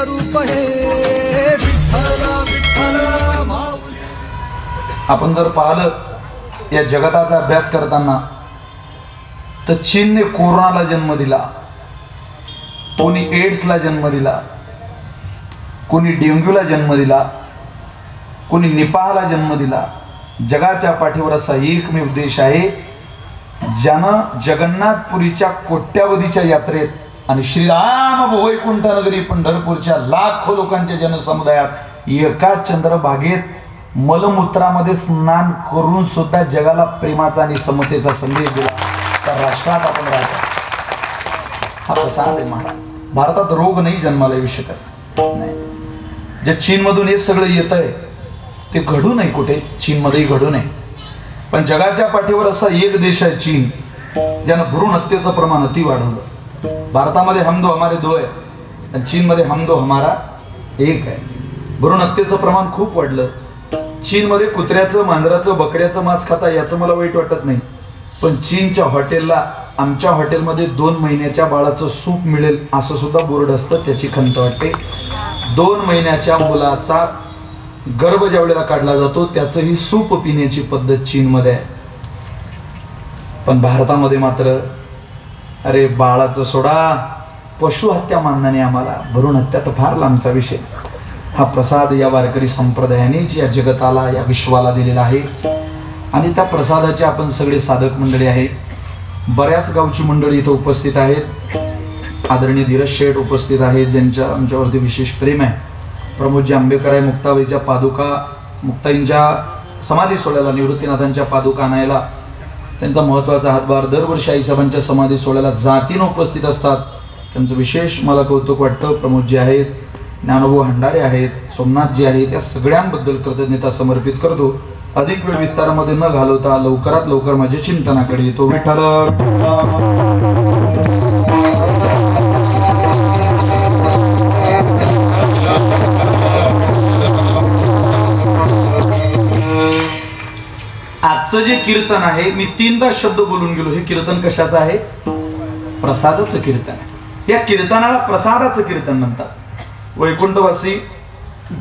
रूप हे विठ्ठल विठ्ठल माऊली. आपण जर पाहिलं या जगताचा अभ्यास करताना तर चीनने कोरोनाला जन्म दिला, कोणी एड्सला जन्म दिला, कोणी डेंग्यूला जन्म दिला, कोणी निपाहला जन्म दिला. जगाच्या पाठीवर असा एकमेव देश आहे ज्यानं जगन्नाथपुरीच्या कोट्यावधीच्या यात्रेत आणि श्रीराम वैकुंठ नगरी पंढरपूरच्या लाखो लोकांच्या जनसमुदायात एका चंद्रभागेत मलमूत्रामध्ये स्नान करून सुद्धा जगाला प्रेमाचा आणि समतेचा संदेश दिला. त्या राष्ट्रात आपण राहतो. हा प्रसाद आहे महाराज. भारतात रोग नाही जन्माला येऊ शकत नाही. जे चीनमधून हे सगळं येत आहे ते घडू नये, कुठे चीनमध्येही घडू नये. पण जगाच्या पाठीवर असा एक देश आहे चीन, ज्यानं भ्रूण हत्येचं प्रमाण अति वाढवलं. भारतामध्ये हम दो हमारे दो आहे आणि चीनमध्ये हम दो हमारा एक आहे. भ्रूण हत्येचं प्रमाण खूप वाढलं. चीनमध्ये कुत्र्याचं, मांजराचं, बकऱ्याचं मांस खाता याचं मला वाईट वाटत नाही, पण चीनच्या हॉटेलला आमच्या हॉटेलमध्ये 2 महिन्याच्या बाळाचं सूप मिळेल असं सुद्धा बोर्ड असतं. त्याची खंत वाटते. 2 महिन्याच्या मुलाचा गर्भ ज्या वेळेला काढला जातो त्याचंही सूप पिण्याची पद्धत चीनमध्ये आहे. पण भारतामध्ये मात्र अरे बाळाचं सोडा, पशु हत्या मानण्याने आम्हाला, भ्रूण हत्या तर फार लांबचा विषय. हा प्रसाद या वारकरी संप्रदायानेच या जगताला, या विश्वाला दिलेला आहे. आणि त्या प्रसादाचे आपण सगळे साधक मंडळी आहे. बऱ्याच गावची मंडळी इथं उपस्थित आहेत. आदरणीय धीरज शेठ उपस्थित आहेत, ज्यांच्या आमच्यावरती विशेष प्रेम आहे. प्रमोदजी आंबेकर आहे. मुक्ताबाईच्या पादुका, मुक्ताईंच्या समाधी सोहळ्याला, निवृत्तीनाथांच्या पादुका आणायला त्यांचा महत्त्वाचा हातभार. दरवर्षी आईसाहेबांच्या समाधी सोहळ्याला जातीनं उपस्थित असतात. त्यांचं विशेष मला कौतुक वाटतं. प्रमोदजी आहेत, ज्ञानोबा हंडारे आहेत, सोमनाथजी आहेत, या सगळ्यांबद्दल कृतज्ञता समर्पित करतो. अधिक वेळ विस्तारामध्ये न घालवता लवकरात लवकर माझ्या चिंतनाकडे येतो. विठ्ठल आजचं जे कीर्तन आहे, मी 3दा शब्द बोलून गेलो. हे कीर्तन कशाचं आहे? प्रसादाचं कीर्तन आहे. या कीर्तनाला प्रसादाचं कीर्तन म्हणतात. वैकुंठवासी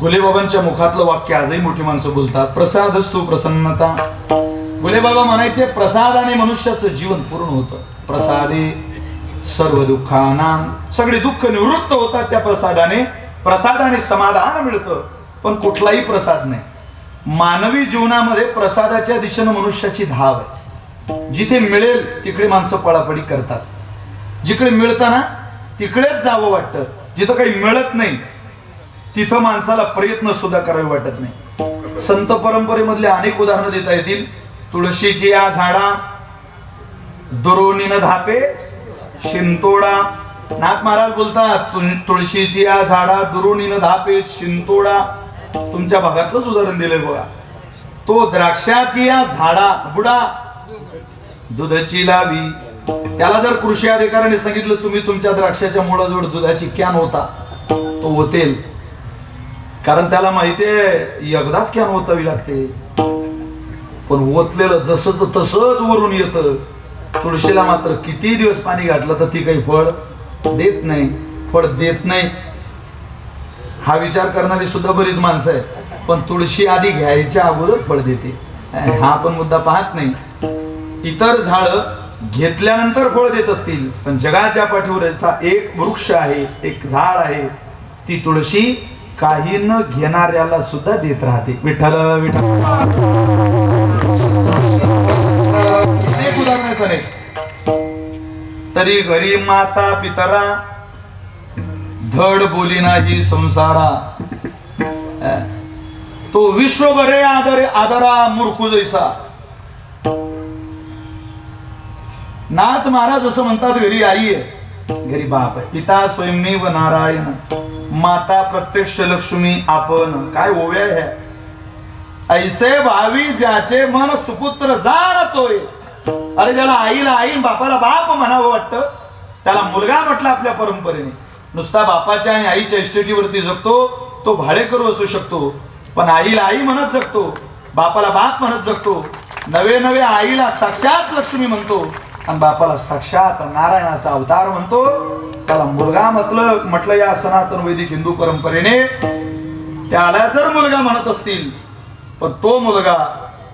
गुलेबाबांच्या मुखातलं वाक्य आजही मोठी माणसं बोलतात, प्रसादस्तु प्रसन्नता. गुलेबाबा म्हणायचे प्रसादाने मनुष्याचं जीवन पूर्ण होतं. प्रसादे सर्व दुःखाना, सगळे दुःख निवृत्त होतात त्या प्रसादाने. प्रसादाने समाधान मिळतं. पण कुठलाही प्रसाद नाही. मानवी जीवनामध्ये प्रसादाच्या दिशेनं मनुष्याची धाव आहे. जिथे मिळेल तिकडे माणसं पळापळी करतात. जिकडे मिळतं ना तिकडेच जावं वाटतं. जिथं काही मिळत नाही तिथं माणसाला प्रयत्न सुद्धा करावे वाटत नाही. संत परंपरेमधले अनेक उदाहरणं देता येतील. तुळशीची या झाडा दुरोणीनं धापे शिंतोडा. नाथ महाराज बोलतात तुळशीची या झाडा दुरोणीनं धापे शिंतोडा. तुमच्या भागातलंच उदाहरण दिलंय बघा. तो द्राक्षाची या झाडा बुडा दुधाची लावी. त्याला जर कृषी अधिकाऱ्याने सांगितलं तुम्ही तुमच्या द्राक्षाच्या मुळाजवळ दुधाची कॅन होता, तो होतेल. कारण त्याला माहितीये एकदाच कॅन ओतावी लागते. पण ओतलेलं जसंच तसंच वरून येतं. तुळशीला मात्र किती दिवस पाणी घातलं तर ती काही फळ देत नाही, फळ देत नाही. हा विचार करणारी सुद्धा बरीच माणसं आहेत. पण तुळशी आधी घ्यायच्या अगोदर फळ देते, हा आपण मुद्दा पाहत नाही. इतर झाड घेतल्यानंतर फळ देत असतील, पण जगाच्या पाठीवर एक वृक्ष आहे, एक झाड आहे, ती तुळशी काही न घेणाऱ्याला सुद्धा देत राहते. विठ्ठल विठ्ठल. तरी घरी माता पितरा धड बोली नाही संसारा. तो विश्वभरे आदरा मूर्ख जैसा. नाथ महाराज असं म्हणतात, घरी आई आहे, घरी बाप आहे. पिता स्वयंमेव नारायण, माता प्रत्यक्ष लक्ष्मी आपण. काय ओव्या आहे. ऐसे भावी ज्याचे मन सुपुत्र जाणतोय. अरे ज्याला आईला आई, बापाला बाप म्हणावं वाटतं, त्याला मुलगा म्हटलं आपल्या परंपरेने. नुसता बापाच्या आणि आईच्या इस्टेटीवरती जगतो तो भाडेकरू असू शकतो, पण आईला आई म्हणत जगतो, बापाला बाप म्हणत जगतो. नवे नवे आईला साक्षात लक्ष्मी म्हणतो. आणि बापाला साक्षात नारायणाचा अवतार म्हणतो. त्याला मुलगा म्हटलं या सनातन वैदिक हिंदू परंपरेने. त्याला जर मुलगा म्हणत असतील, पण तो मुलगा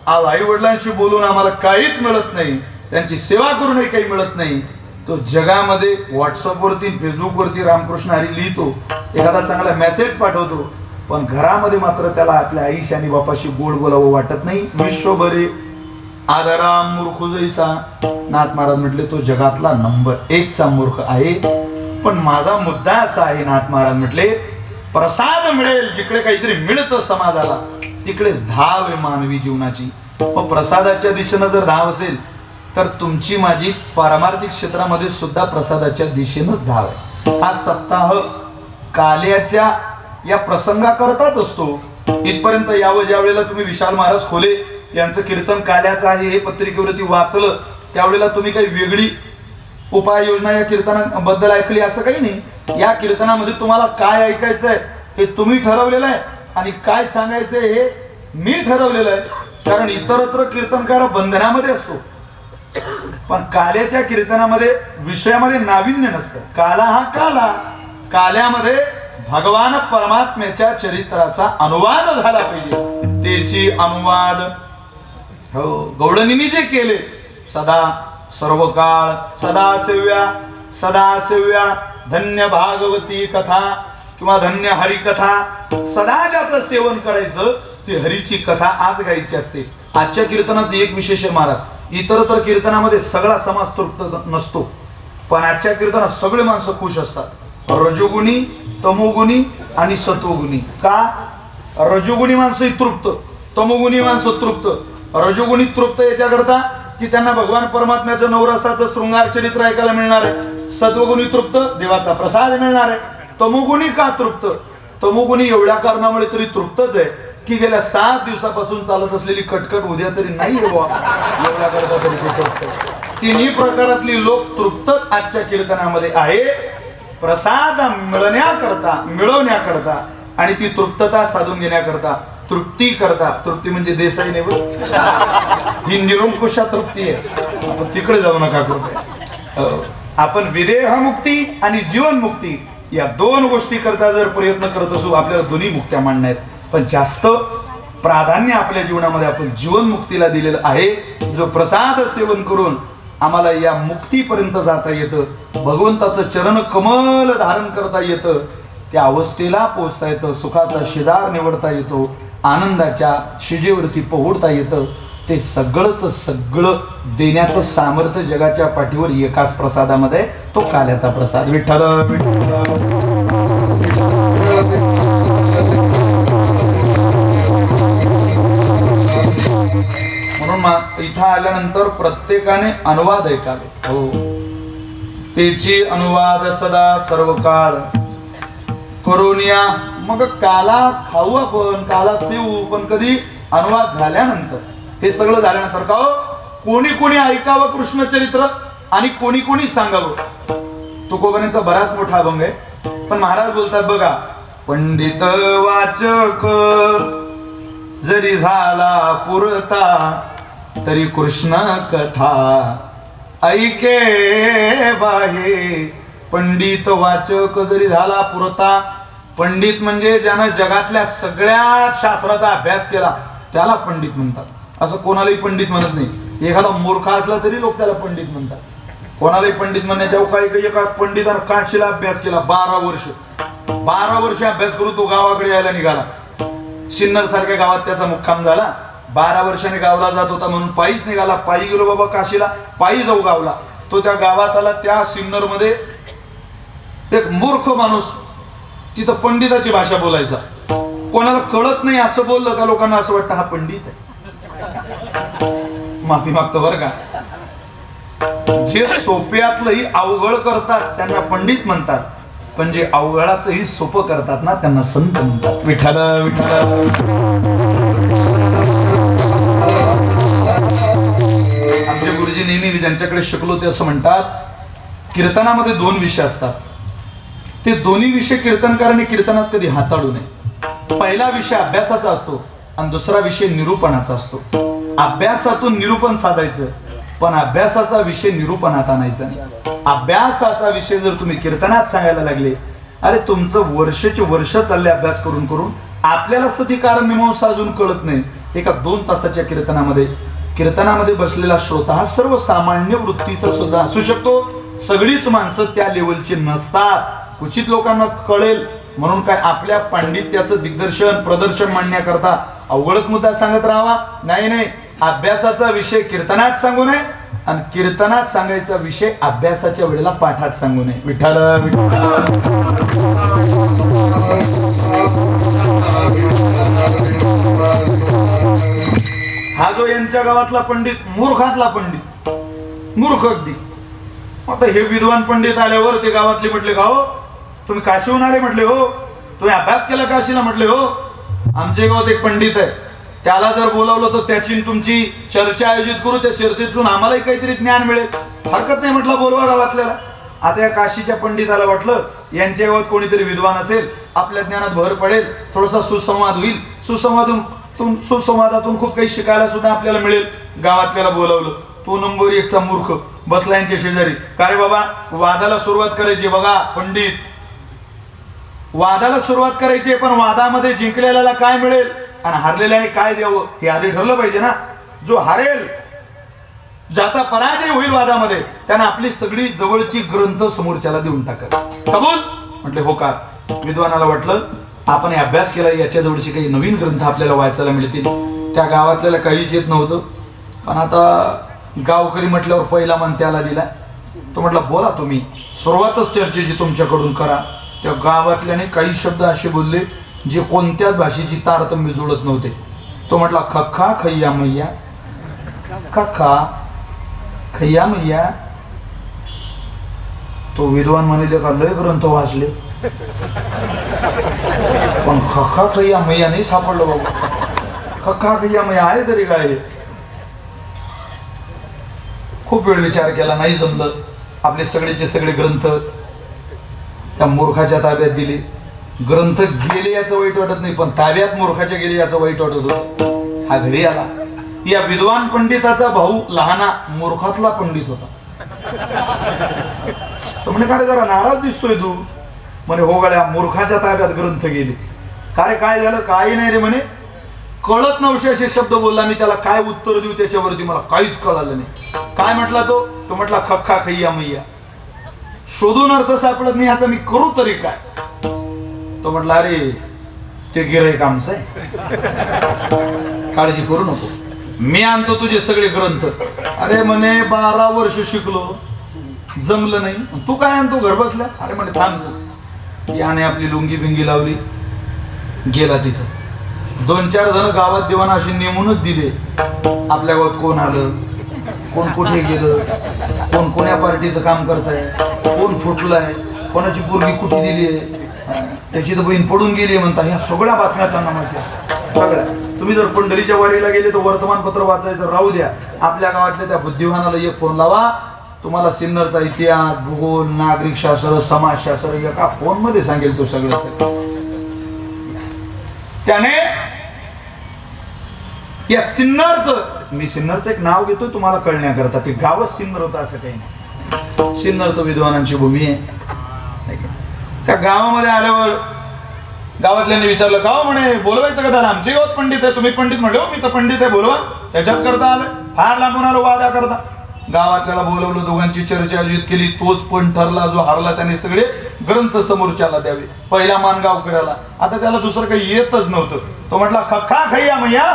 आज आई वडिलांशी बोलून आम्हाला काहीच मिळत नाही, त्यांची सेवा करूनही काही मिळत नाही, तो जगामध्ये व्हॉट्सअपवरती फेसबुकवरती रामकृष्ण हरी लिहितो, एखादा चांगला मेसेज पाठवतो, पण घरामध्ये मात्र त्याला आपल्या आईशी आणि बापाशी गोड बोलावं वाटत नाही. विश्वभरे आदराम मूर्ख जैसा. नाथ महाराज म्हटले तो जगातला नंबर 1 चा मूर्ख आहे. पण माझा मुद्दा असा आहे, नाथ महाराज म्हटले, प्रसाद मिळेल जिकडे काहीतरी मिळतं समाजाला, तिकडेच धाव आहे मानवी जीवनाची. मग प्रसादाच्या दिशेनं जर धाव असेल तर तुमची माझी पारमार्थिक क्षेत्रामध्ये सुद्धा प्रसादाच्या दिशेनं धाव आहे. हा सप्ताह काल्याच्या या प्रसंगाकरताच असतो. इथपर्यंत यावं ज्या वेळेला तुम्ही विशाल महाराज खोले यांचं कीर्तन काल्याचं आहे हे पत्रिकेवरती वाचलं, त्यावेळेला तुम्ही काही वेगळी उपाययोजना या कीर्तनाबद्दल ऐकली असं काही नाही. या कीर्तनामध्ये तुम्हाला काय ऐकायचंय हे तुम्ही ठरवलेलं आहे आणि काय सांगायचंय हे मी ठरवलेलं आहे. कारण इतरत्र कीर्तनकार बंधनामध्ये असतो, पण काल्याच्या कीर्तनामध्ये विषयामध्ये नाविन्य नसतं. काला हा काला, काल्यामध्ये भगवान परमात्म्याच्या चरित्राचा अनुवाद झाला पाहिजे. त्याची अनुवाद गवळणींनी जे केले, सदा सर्व काळ सदा सेव्या धन्य भागवती कथा किंवा धन्य हरिकथा, सदा ज्याचं सेवन करायचं ती हरीची कथा आज गायची असते. आजच्या कीर्तनाचं एक विशेष आहे महाराज, इतरतर कीर्तनामध्ये सगळा समाज तृप्त नसतो, पण आजच्या कीर्तनात सगळे माणसं खुश असतात. रजोगुणी, तमोगुणी आणि सत्वगुणी. का? रजोगुणी माणसं तृप्त, तमोगुणी माणसं तृप्त. रजोगुणी तृप्त याच्याकरता की त्यांना भगवान परमात्म्याचं नवरसाचं शृंगार चरित्र ऐकायला मिळणार आहे. सत्वगुणी तृप्त, देवाचा प्रसाद मिळणार आहे. तमोगुणी का तृप्त? तमोगुणी एवढ्या कारणामुळे तरी तृप्तच आहे की गेल्या 7 दिवसापासून चालत असलेली कटकट उद्या तरी नाही एवढ्या करता तरी ते तृप्त. तिन्ही प्रकारातली लोक तृप्तच आजच्या कीर्तनामध्ये आहे. प्रसाद मिळवण्याकरता आणि ती तृप्तता साधून घेण्याकरता, तृप्ती करता. तृप्ती म्हणजे देसाई नाही, ही निरंकुशा तृप्ती आहे. आपण तिकडे जाऊ नका कृपया. आपण विदेह मुक्ती आणि जीवन मुक्ती या 2 गोष्टी करता जर प्रयत्न करत असू, आपल्याला दोन्ही मुक्त्या मांडण्या आहेत, पण जास्त प्राधान्य आपल्या जीवनामध्ये आपण जीवन मुक्तीला दिलेलं आहे. जो प्रसाद सेवन करून आम्हाला या मुक्तीपर्यंत जाता येतं, भगवंताचं चरण कमल धारण करता येतं, त्या अवस्थेला पोहोचता येतं, सुखाचा शेजार निवडता येतो, आनंदाच्या शिजेवरती पोहोचता येतं. ते सगळं देण्याचं सामर्थ्य जगाच्या पाठीवर एकाच प्रसादामध्ये, तो काल्याचा प्रसाद. विठ्ठल म्हणून इथं आल्यानंतर प्रत्येकाने अनुवाद ऐकावे. हो, त्याची अनुवाद सदा सर्व काळ करोनिया. मग काला खाऊ आपण, काला सेवू, पण कधी? अनुवाद झाल्यानंतर. हे सगळं झाल्यानंतर. का हो? कोणी ऐकावं कृष्ण चरित्र आणि कोणी सांगावं. तुकोबांचा बराच मोठा अभंग आहे, पण महाराज बोलतात बघा, पंडित वाचक जरी झाला पुरता तरी कृष्ण कथा ऐके बाहे. पंडित वाचक जरी झाला पुरता. पंडित म्हणजे ज्यानं जगातल्या सगळ्या शास्त्राचा अभ्यास केला त्याला पंडित म्हणतात. असं कोणालाही पंडित म्हणत नाही. एखादा मूर्ख असला तरी लोक त्याला पंडित म्हणतात. कोणालाही पंडित म्हणण्याच्या काही एका पंडितानं काशीला अभ्यास केला 12 वर्ष अभ्यास करून तो गावाकडे यायला निघाला. सिन्नर सारख्या गावात त्याचा मुक्काम झाला. 12 वर्षांनी गावला जात होता म्हणून पायीच निघाला. पायी गेलो बाबा काशीला, पायी जाऊ गावला. तो त्या गावात आला. त्या सिन्नर मध्ये एक मूर्ख माणूस तिथं पंडिताची भाषा बोलायचा. कोणाला कळत नाही असं बोललं का लोकांना असं वाटतं हा पंडित आहे. माफी मागतो बरं का. जे सोप्यातलंही अवघड करतात त्यांना पंडित म्हणतात, पण जे अवघडाचंही सोपं करतात ना त्यांना संत म्हणतात. विठ्ठल आमचे गुरुजी नेहमी ज्यांच्याकडे शिकलो ते असं म्हणतात, कीर्तनामध्ये 2 विषय असतात. ते दोन्ही विषय कीर्तनकाराने कीर्तनात कधी हाताळू नये. पहिला विषय अभ्यासाचा असतो आणि दुसरा विषय निरूपणाचा असतो. अभ्यासातून निरूपण साधायचं पण अभ्यासाचा विषय निरूपणात आणायचा नाही. अभ्यासाचा विषय जर तुम्ही कीर्तनात सांगायला लागले, अरे तुमचं वर्षाचे वर्ष चालले अभ्यास करून करून, आपल्यालाच तर ती कारण मीमांसा अजून कळत नाही. एका 2 तासाच्या कीर्तनामध्ये बसलेला श्रोता हा सर्वसामान्य वृत्तीचा सुद्धा असू शकतो. सगळीच माणसं त्या लेवलची नसतात. क्वचित लोकांना कळेल म्हणून काय आपल्या पांडित्याचं दिग्दर्शन प्रदर्शन मांडण्याकरता अवघडच मुद्दा सांगत राहावा? नाही, अभ्यासाचा विषय कीर्तनात सांगू नये आणि कीर्तनात सांगायचा विषय अभ्यासाच्या वेळेला पाठात सांगू नये. विठ्ठल हा जो यांच्या गावातला पंडित, मूर्खातला पंडित, मूर्ख अगदी. आता हे विद्वान पंडित आल्यावर ते गावातले म्हटले, का हो तुम्ही काशीहून आले? म्हटले हो. तुम्ही अभ्यास केला काशीला? म्हटले हो. आमच्या गावात एक पंडित आहे, त्याला जर बोलावलं तर त्याची तुमची चर्चा आयोजित करू, त्या चर्चेतून आम्हालाही काहीतरी ज्ञान मिळेल. हरकत नाही म्हटलं, बोलवा गावातल्याला. आता या काशीच्या पंडिताला वाटलं यांच्या गावात कोणीतरी विद्वान असेल, आपल्या ज्ञानात भर पडेल, थोडासा सुसंवाद होईल, सुसंवादातून खूप काही शिकायला सुद्धा आपल्याला मिळेल. गावातल्याला बोलावलं. तो नंबर 1चा मूर्ख बसला यांच्या शेजारी. का रे बाबा, वादाला सुरुवात करायची. बघा पंडित, वादाला सुरुवात करायची, पण वादामध्ये जिंकलेल्याला काय मिळेल आणि हारलेल्याने काय द्यावं हे आधी ठरलं पाहिजे ना. जो हारेल, ज्याचा पराजय होईल वादामध्ये, त्याने आपली सगळी जवळची ग्रंथ समोरच्याला देऊन टाका. कबूल? म्हटले हो का. विद्वानाला वाटलं आपण अभ्यास केला, याच्या जवळची काही नवीन ग्रंथ आपल्याला वाचायला मिळतील. त्या गावातल्याला काहीच येत नव्हतं, पण आता गावकरी म्हटल्यावर पहिला मान त्याला दिला. तो म्हटला बोला तुम्ही, सुरुवातच चर्चेची तुमच्याकडून करा. त्या गावातल्याने काही शब्द असे बोलले जे कोणत्याच भाषेची तारतम्य जुळत नव्हते. तो म्हटला खख्खा खय्या मैया, खख्खा खय्या मैया. तो विद्वान म्हणले का लय ग्रंथ वाचले, पण खख्खा खय्या मैया नाही सापडलं बाबा. खख्खा खय्या मैया आहे तरी काय? खूप वेळ विचार केला, नाही जमलं. आपले सगळेचे सगळे ग्रंथ त्या मूर्खाच्या ताब्यात दिले. ग्रंथ गेले याचं वाईट वाटत नाही, पण ताब्यात मूर्खाच्या गेले याचं वाईट वाटत होतं. हा घरी आला. या विद्वान पंडिताचा भाऊ लहाना मूर्खातला पंडित होता. तो म्हणे का रे जरा नाराज दिसतोय तू? म्हणे हो गड्या, मूर्खाच्या ताब्यात ग्रंथ गेले. काय काय झालं? काही नाही रे म्हणे, कळत नव्हते असे शब्द बोलला मी, त्याला काय उत्तर देऊ त्याच्यावरती मला काहीच कळालं नाही. काय म्हटला तो? तो म्हटला खख्खा खय्या मैया. शोधून अर्थ सापडत नाही, याचा मी करू तरी काय? तो म्हटला अरे ते गिऱ्हाईक आमचं आहे, काळजी करू नको, मी आणतो तुझे सगळे ग्रंथ. अरे म्हणे 12 वर्ष शिकलो, जमलं नाही, तू काय आणतो घर बसल्या? अरे म्हणे थांबतो. याने आपली लुंगी बिंगी लावली, गेला तिथं. 2-4 जण गावात दिवाना असे नेमूनच दिले. आपल्या गावात कोण आलं, कोण कुठे गेलं, कोण कोण्या पार्टीचं काम करताय, कोण फुटलाय, कोणाची पोरगी कुठे दिली, त्याची तर बहीण पडून गेली म्हणता. ह्या सगळ्या बातम्या त्यांना माहिती असतात सगळ्या. तुम्ही जर पंढरीच्या वारीला गेले तर वर्तमानपत्र वाचायचं राहू द्या. आपल्या गावातल्या त्या बुद्धिवानाला एक फोन लावा, तुम्हाला सिन्नरचा इतिहास, भूगोल, नागरिक शास्त्र, समाजशास्त्र एका फोन मध्ये सांगेल तो सगळं. त्याने या सिन्नरचं, मी सिन्नरचं एक नाव घेतोय तुम्हाला कळण्याकरता, ते गावच सिन्नर होतं असं काही नाही. सिन्नर तर विद्वानांची भूमी आहे. त्या गावामध्ये आल्यावर गावातल्यांनी विचारलं, गाव म्हणे बोलवायचं का त्याला? आमचे गावात पंडित आहे. तुम्ही पंडित म्हणले? हो मी तर पंडित आहे, बोलवा. त्याच्याच करता आलं, फार लांबून आलो वादा करता. गावातल्याला बोलवलं, दोघांची चर्चा आयोजित केली. तोच पण ठरला, जो हारला त्याने सगळे ग्रंथ समोरच्याला द्यावे. पहिला मान गावकऱ्याला. आता त्याला दुसरं काही येतच नव्हतं. तो म्हटला खख्खा खय्या मैया.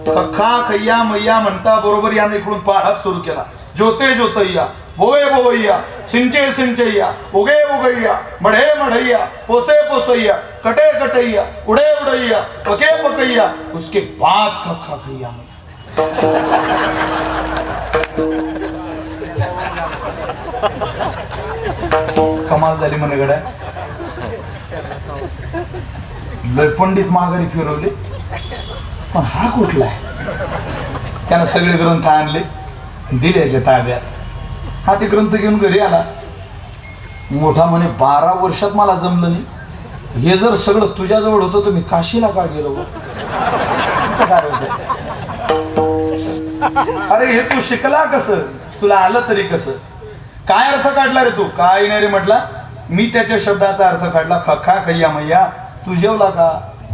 खख्खा खय्या मैया म्हणता बरोबर याने इकडून पाढात सुरू केला. ज्योते ज्योतय्या, बोवे बोवैया, सिंचे सिंचैया, उगे उगैया, मढे मढैया, पोसे पोसैया, कटे कटैया, उड़े उड़ैया, पके पकैया, उसके बाद खख्खा खय्या मैया. कमाल झाली म्हणे गड्या. लय पंडित माघारी फिरवले, पण हा कुठला आहे? त्यानं सगळे ग्रंथ आणले, दिले याच्या ताब्यात. हा ते ग्रंथ घेऊन घरी आला. मोठा म्हणे 12 वर्षात मला जमलं नाही, हे जर सगळं तुझ्याजवळ होतं तर मी काशीला का गेलो? काय होतं? अरे हे तू शिकला कसं, तुला आलं तरी कसं, काय अर्थ काढला रे तू? काय नाही रे म्हटला, मी त्याच्या शब्दाचा अर्थ काढला, खखा खय्या मैया. तू जेवला का?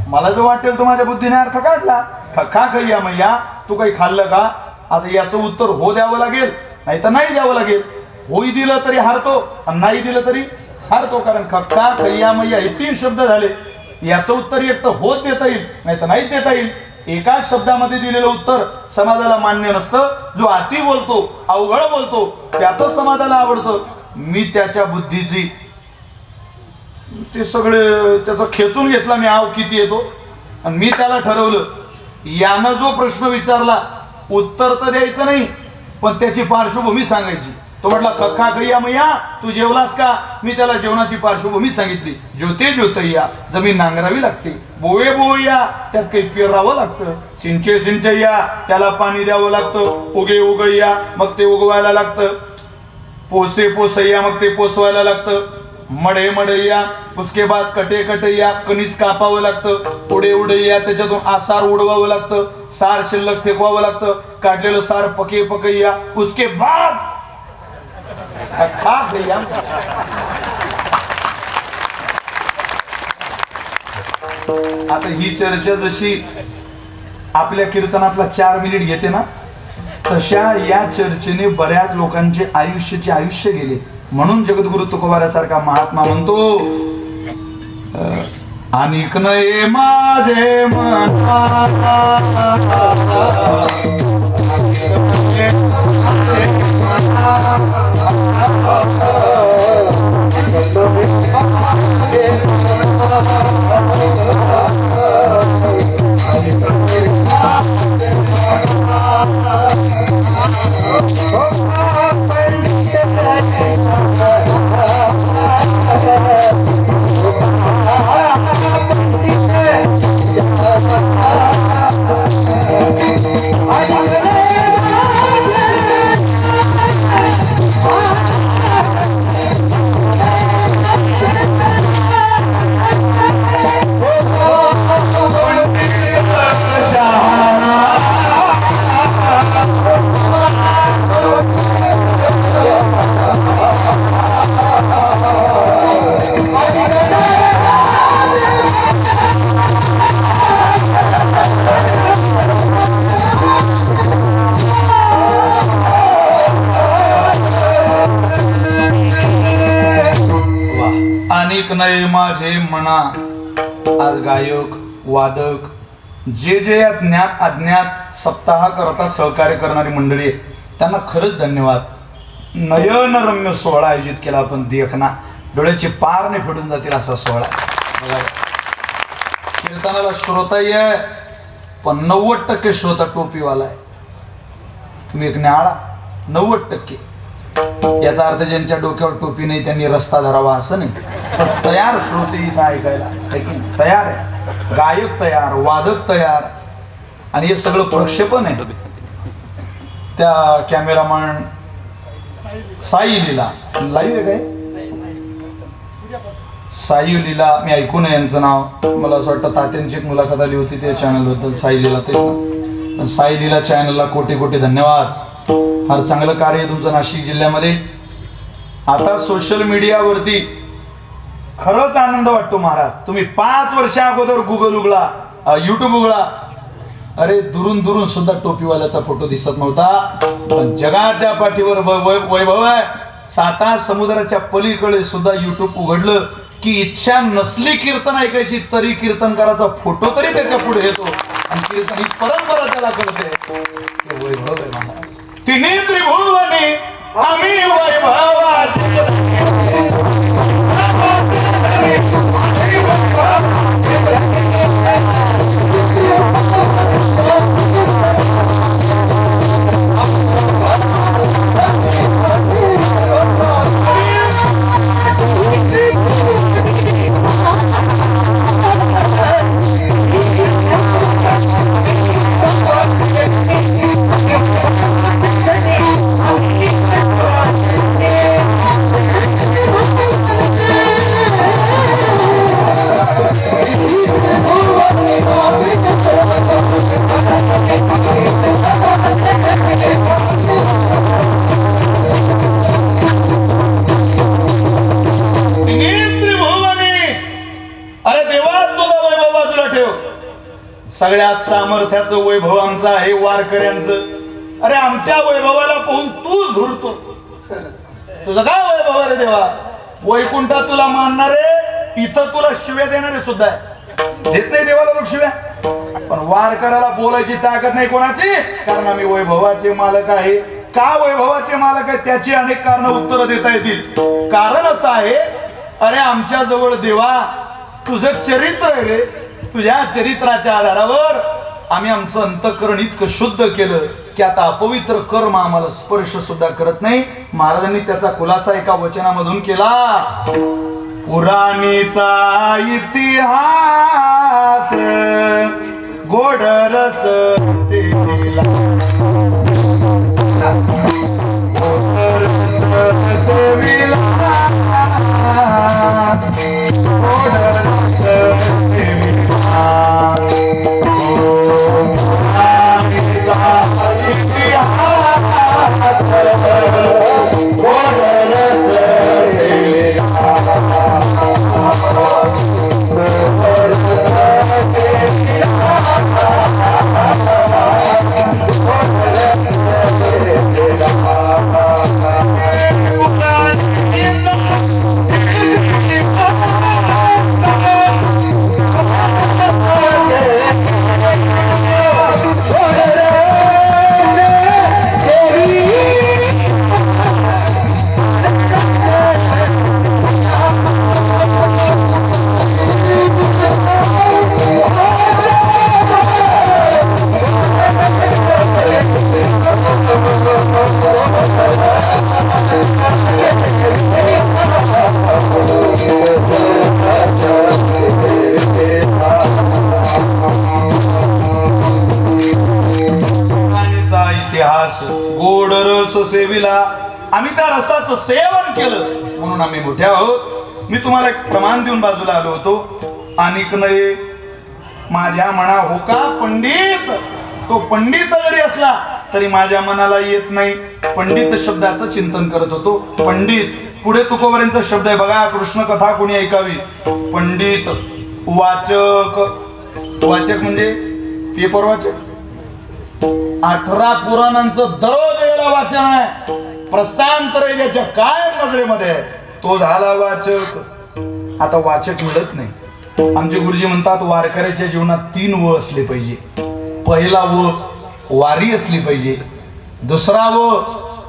मला जो वाटेल तो माझ्या बुद्धीने अर्थ काढला. खखा खय्या मैया, तू काही खाल्लं का? आता याचं उत्तर हो द्यावं लागेल, नाही तर नाही द्यावं लागेल. होई दिलं तरी हारतो आणि नाही दिलं तरी हारतो, कारण खक्का खय्या मैया हे 3 शब्द झाले. याचं उत्तर एक तर होत देता येईल, नाही तर नाही देता येईल. एकाच शब्दामध्ये दिलेलं उत्तर समाजाला मान्य नसतं. जो अति बोलतो, अवघड बोलतो, त्याचं समाजाला आवडतं. मी त्याच्या बुद्धीची ते सगळे त्याचा खेचून घेतला, मी आव किती येतो, आणि मी त्याला ठरवलं, यानं जो प्रश्न विचारला उत्तर तर द्यायचं नाही, पण त्याची पार्श्वभूमी सांगायची. तो म्हटला खखा खय्या मैया, तू जेवलास का? मी त्याला जेवणाची पार्श्वभूमी सांगितली. ज्योते ज्योतय्या, जमीन नांगरावी लागते. बोवे बोवया, त्यात काही पेरावं लागतं. सिंचे सिंचय्या, त्याला पाणी द्यावं लागतं. उगे उगय्या, मग ते उगवायला लागतं. पोसे पोसय्या, मग ते पोसवायला लागतं. मडे मडय्या, उसके बाद कटे कटय्या, कणीस कापावं लागतं. उडे उडय्या, त्याच्यातून आसार उडवावं लागतं. सार शिल्लक फेकवावं लागतं. काढलेलं सार पके पकय्या, उसके बाद खा खय्या. आता ही चर्चा जशी आपल्या कीर्तनातला 4 मिनिट घेते ना, तशा या चर्चेने बऱ्याच लोकांचे आयुष्य गेले. म्हणून जगद्गुरु तुकोबारासारखा महात्मा म्हणतो, अनिक नये माझे मना, अनेक नये माझे म्हणा. आज गायक वादक जे जे या ज्ञात अज्ञात सप्ताह करता सहकार्य करणारी मंडळी आहे, त्यांना खरंच धन्यवाद. नयनरम्य सोहळा आयोजित केला आपण. देखना डोळ्याचे पार नाही फिटून जातील असा सोहळा. बघा, कीर्तनाला श्रोताही आहे, पण 90% श्रोता टोपीवाला आहे. तुम्ही एक न्याळा 90%. याचा अर्थ ज्यांच्या डोक्यावर टोपी नाही त्यांनी रस्ता धरावा असं नाही, पण तयार श्रोते इथं ऐकायला तयार आहे. गायक तयार, वादक तयार, आणि हे सगळं प्रक्षेपण आहे. त्या कॅमेरामॅन साई लीला लाईव्ह आहे काय? साई लीला मी ऐकू नये यांचं नाव. मला असं वाटतं तात्यांची एक मुलाखत आली होती त्या चॅनल बद्दल. साई लीला तेच ना. साई लीला चॅनलला कोटी कोटी धन्यवाद. फार चांगलं कार्य आहे तुमचं नाशिक जिल्ह्यामध्ये. आता सोशल मीडियावरती खरंच आनंद वाटतो महाराज. तुम्ही 5 वर्षा अगोदर गुगल उघडा, युट्यूब उघडा, अरे दुरून दुरून सुद्धा टोपीवाल्याचा फोटो दिसत नव्हता. पण जगाच्या पाठीवर वैभव आहे. 7 समुद्राच्या पलीकडे सुद्धा युट्यूब उघडलं की इच्छा नसली कीर्तन ऐकायची तरी कीर्तनकाराचा फोटो तरी त्याच्या पुढे येतो, आणि कीर्तन ही परंपरा त्याला कळते. ते वैभव आहे महाराज. तिन्ही त्रिभुवनी आम्ही वैभवाचे सगळ्यात सामर्थ्याचं वैभव आमचं आहे वारकऱ्यांचं. अरे आमच्या वैभवाला पाहून तू झुरतो. तुझं काय वैभव रे देवा? वैकुंठात तुला मानणारे, इथं तुला शिव्या देणारे सुद्धा आहे. देत नाही देवाला लोक शिव्या, पण वारकऱ्याला बोलायची ताकद नाही कोणाची, कारण आम्ही वैभवाचे मालक आहे. का वैभवाचे मालक आहे त्याची अनेक कारण उत्तर देता येतील. कारण असं आहे, अरे आमच्या जवळ देवा तुझं चरित्र आहे रे. तुझ्या चरित्राच्या आधारावर आम्ही आमचं अंतःकरण इतकं शुद्ध केलं की आता अपवित्र कर्म आम्हाला स्पर्श सुद्धा करत नाही. महाराजांनी त्याचा खुलासा एका वचनामधून केला. पुराणीचा इतिहास गोड रस सेविला, गोड रस सेविला, गोड रस सेविला. पुराणीचा इतिहास गोड रस गोड रस सेविला. आम्ही त्या रसाचं सेवन केलं म्हणून आम्ही मोठे आहोत. मी तुम्हाला एक प्रमाण देऊन बाजूला आलो होतो. अनिक नये माझ्या मना हो का पंडित. तो पंडित जरी असला तरी माझ्या मनाला येत नाही. पंडित शब्दाचं चिंतन करत होतो. पंडित पुढे तुकोबऱ्यांचा शब्द आहे बघा. कृष्ण कथा कोणी ऐकावी. पंडित वाचक. वाचक म्हणजे पेपर वाचक. 18 पुराणांचं दररोज वेळेला वाचन आहे. प्रस्थांतर ज्याच्या काय नजरेमध्ये तो झाला वाचक. आता वाचक मिळत नाही. आमचे गुरुजी म्हणतात वारकऱ्याच्या जीवनात 3 व असले पाहिजे. पहिला व वारी असली पाहिजे, दुसरा व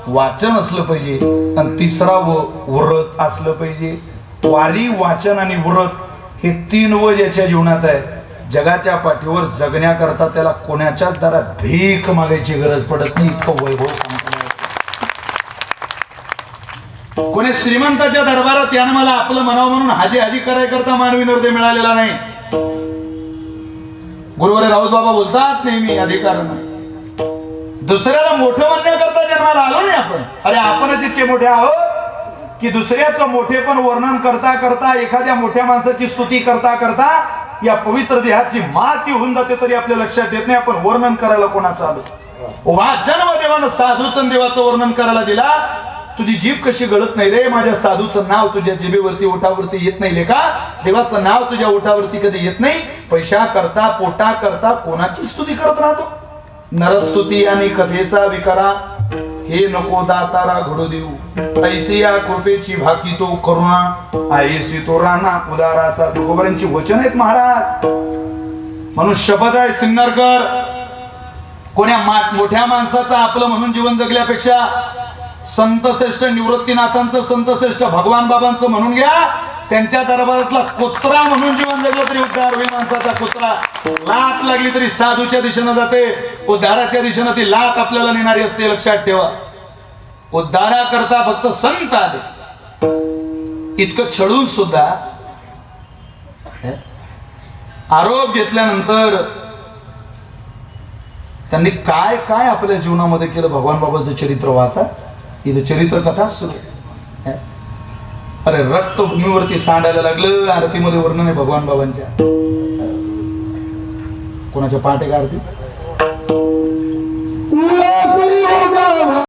वाचन असलं पाहिजे, आणि तिसरा व व्रत असलं पाहिजे. वारी, वाचन आणि व्रत हे 3 व ज्याच्या जीवनात आहे, जगाच्या पाठीवर जगण्याकरता त्याला कोणाच्याच दारात भीक मागायची गरज पडत नाही. इतकं वैभव कोणी श्रीमंताच्या दरबारात यानं मला आपलं म्हणावं म्हणून हाजी हाजी करायकरता मानवी निर्दय मिळालेला नाही. गुरुवारी राऊत बाबा बोलतात नेहमी अधिकार नाही. दुसऱ्याला मोठं म्हणण्याकरता जन्माला आलो नाही आपण. अरे आपणच इतके मोठे आहोत की दुसऱ्याचं मोठेपण वर्णन करता करता, एखाद्या मोठ्या माणसाची स्तुती करता करता या पवित्र देहाची माती होऊन जाते तरी आपल्या लक्षात येत नाही आपण वर्णन करायला कोणाचं आलो. उभा जन्म देवानं साधूचं देवाचं वर्णन करायला दिला. तुझी जीभ कशी गळत नाही रे. माझ्या साधूचं नाव तुझ्या जिभेवरती ओठावरती येत नाही लेका. देवाचं नाव तुझ्या ओठावरती कधी येत नाही. पैशा करता पोटा करता कोणाची स्तुती करत राहतो. नरस्तुती आणि कथेचा विकारा हे नको दातारा घडू देऊ. ऐसी या कृपेची भाकी तो करुणा, ऐसी तो राणा उदाराचा. तुकोबऱ्यांची वचन आहेत महाराज. म्हणून शपथ आहे सिन्नरकर, कोण्या मोठ्या माणसाचा आपलं म्हणून जीवन जगल्यापेक्षा संत श्रेष्ठ निवृत्तीनाथांचं, संत श्रेष्ठ भगवान बाबांचं म्हणून घ्या. त्यांच्या दरबारातला कुत्रा म्हणून जीवन जगलं तरी उद्धार होईल. माणसाचा कुत्रा लात लागली तरी साधूच्या दिशेनं जाते, उद्धाराच्या दिशेनं ती लात आपल्याला नेणारी असते. लक्षात ठेवा. उद्धारा करता फक्त संत आले. इतकं छळून सुद्धा आरोप घेतल्यानंतर त्यांनी काय काय आपल्या जीवनामध्ये केलं. भगवान बाबाचं चरित्र वाचा. इथं चरित्र कथा सुरू. अरे रक्तभूमीवरती सांडायला लागलं. आरतीमध्ये वर्णन आहे भगवान बाबांच्या. कोणाच्या पाठ आहे का आरती?